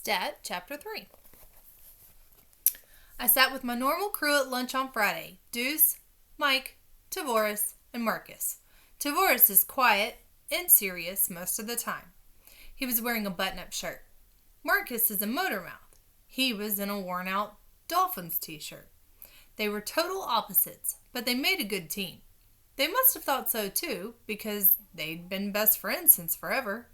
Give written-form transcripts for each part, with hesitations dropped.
Stat, Chapter 3. I sat with my normal crew at lunch on Friday. Deuce, Mike, Tavoris, and Marcus. Tavoris is quiet and serious most of the time. He was wearing a button-up shirt. Marcus is a motor mouth. He was in a worn-out Dolphins t-shirt. They were total opposites, but they made a good team. They must have thought so too, because they'd been best friends since forever.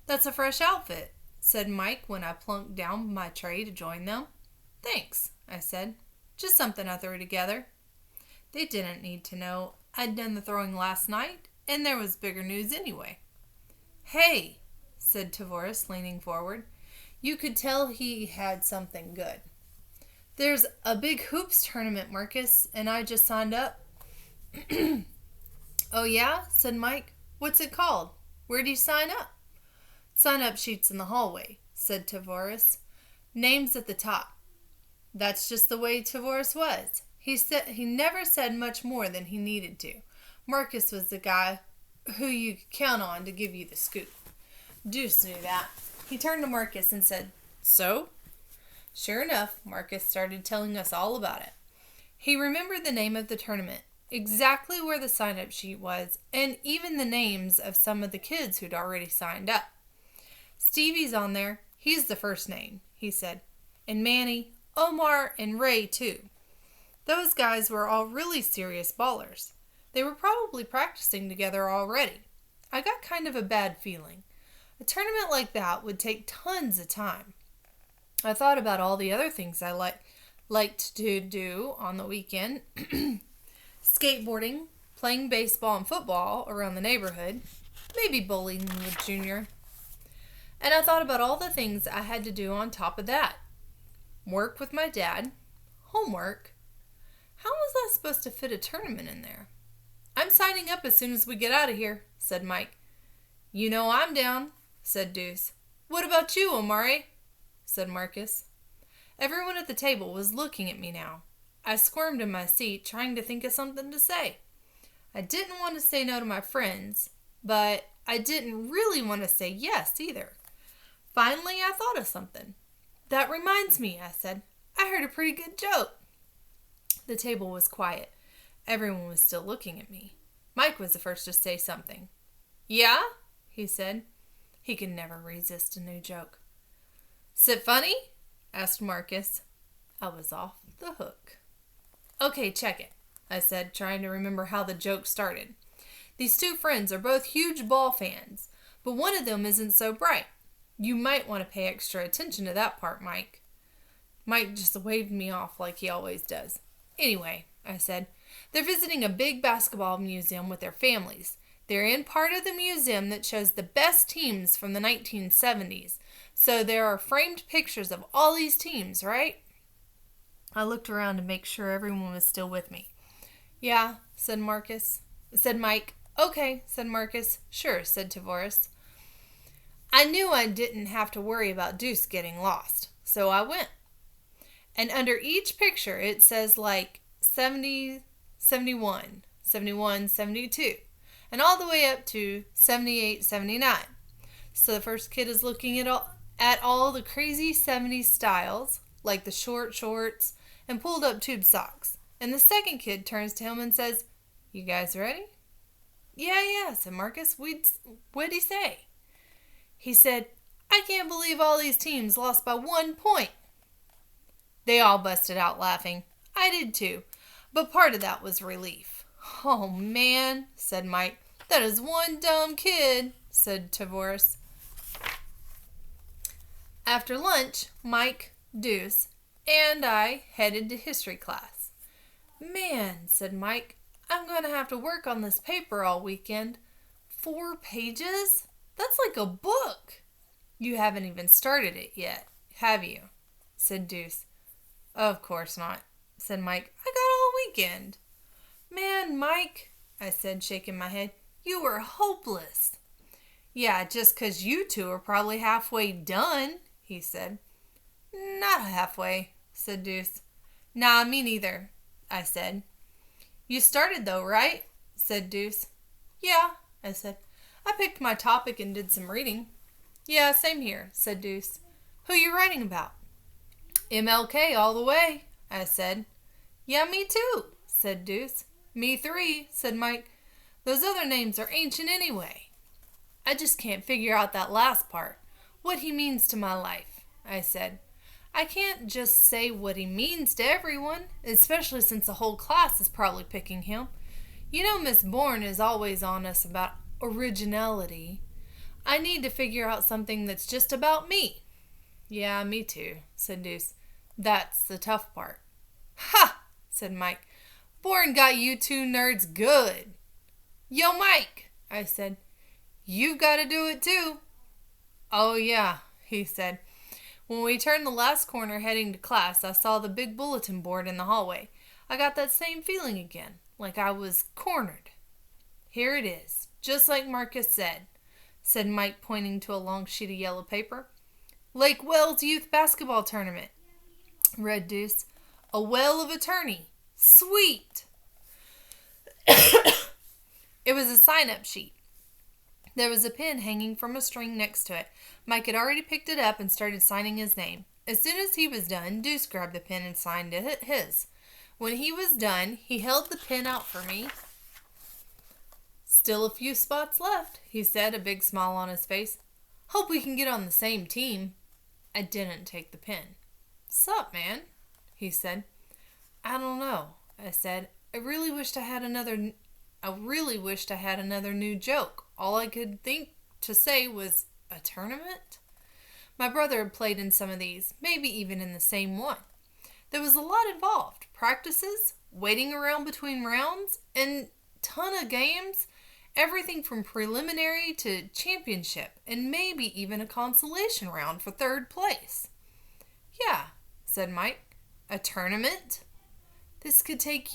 "That's a fresh outfit," said Mike when I plunked down my tray to join them. "Thanks," I said. "Just something I threw together." They didn't need to know I'd done the throwing last night, and there was bigger news anyway. "Hey," said Tavoris, leaning forward. You could tell he had something good. "There's a big hoops tournament, Marcus, and I just signed up." "Oh yeah?" said Mike. "What's it called? Where do you sign up?" "Sign-up sheets in the hallway," said Tavoris. "Names at the top." That's just the way Tavoris was. He never said much more than he needed to. Marcus was the guy who you could count on to give you the scoop. Deuce knew that. He turned to Marcus and said, "So?" Sure enough, Marcus started telling us all about it. He remembered the name of the tournament, exactly where the sign-up sheet was, and even the names of some of the kids who'd already signed up. "Stevie's on there. He's the first name," he said. "And Manny, Omar, and Ray, too." Those guys were all really serious ballers. They were probably practicing together already. I got kind of a bad feeling. A tournament like that would take tons of time. I thought about all the other things I liked to do on the weekend. Skateboarding, playing baseball and football around the neighborhood, maybe bowling with Junior. And I thought about all the things I had to do on top of that. Work with my dad, homework. How was I supposed to fit a tournament in there? "I'm signing up as soon as we get out of here," said Mike. "You know I'm down," said Deuce. "What about you, Amar'e?" said Marcus. Everyone at the table was looking at me now. I squirmed in my seat, trying to think of something to say. I didn't want to say no to my friends, but I didn't really want to say yes either. Finally, I thought of something. "That reminds me," I said. "I heard a pretty good joke." The table was quiet. Everyone was still looking at me. Mike was the first to say something. "Yeah?" he said. He could never resist a new joke. "'Sit funny?" asked Marcus. I was off the hook. "Okay, check it," I said, trying to remember how the joke started. "These two friends are both huge ball fans, but one of them isn't so bright. You might want to pay extra attention to that part, Mike." Mike just waved me off like he always does. "Anyway," I said, "they're visiting a big basketball museum with their families. They're in part of the museum that shows the best teams from the 1970s. So there are framed pictures of all these teams, right?" I looked around to make sure everyone was still with me. "Yeah," said Mike. "Okay," said Marcus. "Sure," said Tavoris. I knew I didn't have to worry about Deuce getting lost, so I went. And under each picture it says like 70, 71, 71, 72, and all the way up to 78, 79. So the first kid is looking at all the crazy 70s styles, like the short shorts and pulled up tube socks. And the second kid turns to him and says, "You guys ready?" Yeah, said Marcus. What'd he say?" He said, "I can't believe all these teams lost by 1 point." They all busted out laughing. I did too, but part of that was relief. "Oh man," said Mike. "That is one dumb kid," said Tavoris. After lunch, Mike, Deuce, and I headed to history class. "Man," said Mike, "I'm going to have to work on this paper all weekend. 4 pages? That's like a book." "You haven't even started it yet, have you?" said Deuce. "Of course not," said Mike. "I got all weekend." "Man, Mike," I said, shaking my head, "you were hopeless." "Yeah, just 'cause you two are probably halfway done," he said. "Not halfway," said Deuce. "Nah, me neither," I said. "You started though, right?" said Deuce. "Yeah," I said. "I picked my topic and did some reading." "Yeah, same here," said Deuce. Who you writing about? MLK all the way, I said. Yeah, me too, said Deuce. Me three, said Mike. Those other names are ancient anyway. I just can't figure out that last part. What he means to my life, I said. I can't just say what he means to everyone, especially since the whole class is probably picking him. You know Miss Bourne is always on us about originality. I need to figure out something that's just about me. Yeah, me too, said Deuce. That's the tough part. Ha, said Mike. Bourne got you two nerds good. Yo, Mike, I said. You've got to do it too. Oh, yeah, he said. When we turned the last corner heading to class, I saw the big bulletin board in the hallway. I got that same feeling again, like I was cornered. Here it is, just like Marcus said Mike, pointing to a long sheet of yellow paper. Lake Wells Youth Basketball Tournament, read Deuce. A well of attorney. Sweet! It was a sign-up sheet. There was a pen hanging from a string next to it. Mike had already picked it up and started signing his name. As soon as he was done, Deuce grabbed the pen and signed his. When he was done, he held the pen out for me. Still a few spots left, he said, a big smile on his face. Hope we can get on the same team. I didn't take the pen. Sup, man? He said. I don't know, I said. I really wished I had another new joke. All I could think to say was, a tournament? My brother had played in some of these, maybe even in the same one. There was a lot involved. Practices, waiting around between rounds, and ton of games. Everything from preliminary to championship, and maybe even a consolation round for third place. Yeah, said Mike. A tournament? This could take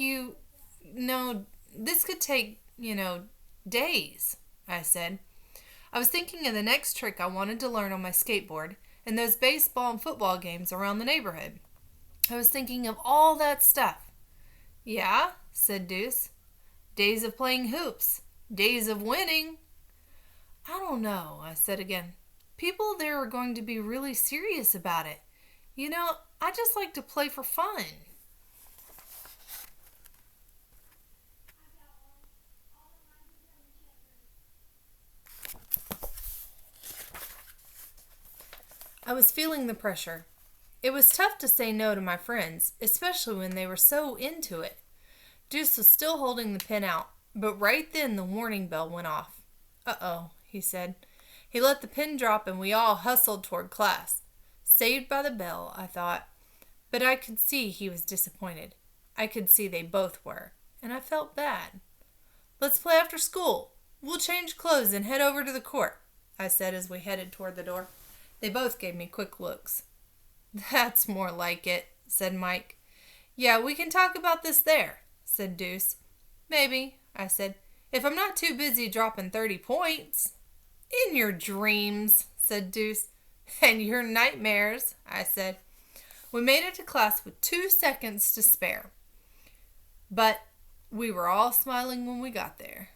days, I said. I was thinking of the next trick I wanted to learn on my skateboard and those baseball and football games around the neighborhood. I was thinking of all that stuff. Yeah, said Deuce. Days of playing hoops. Days of winning. I don't know, I said again. People there are going to be really serious about it. You know, I just like to play for fun. I was feeling the pressure. It was tough to say no to my friends, especially when they were so into it. Deuce was still holding the pen out, but right then the warning bell went off. Uh-oh, he said. He let the pen drop and we all hustled toward class. Saved by the bell, I thought. But I could see he was disappointed. I could see they both were, and I felt bad. Let's play after school. We'll change clothes and head over to the court, I said as we headed toward the door. They both gave me quick looks. That's more like it, said Mike. Yeah, we can talk about this there, said Deuce. Maybe, I said, if I'm not too busy dropping 30 points. In your dreams, said Deuce. And your nightmares, I said. We made it to class with 2 seconds to spare. But we were all smiling when we got there.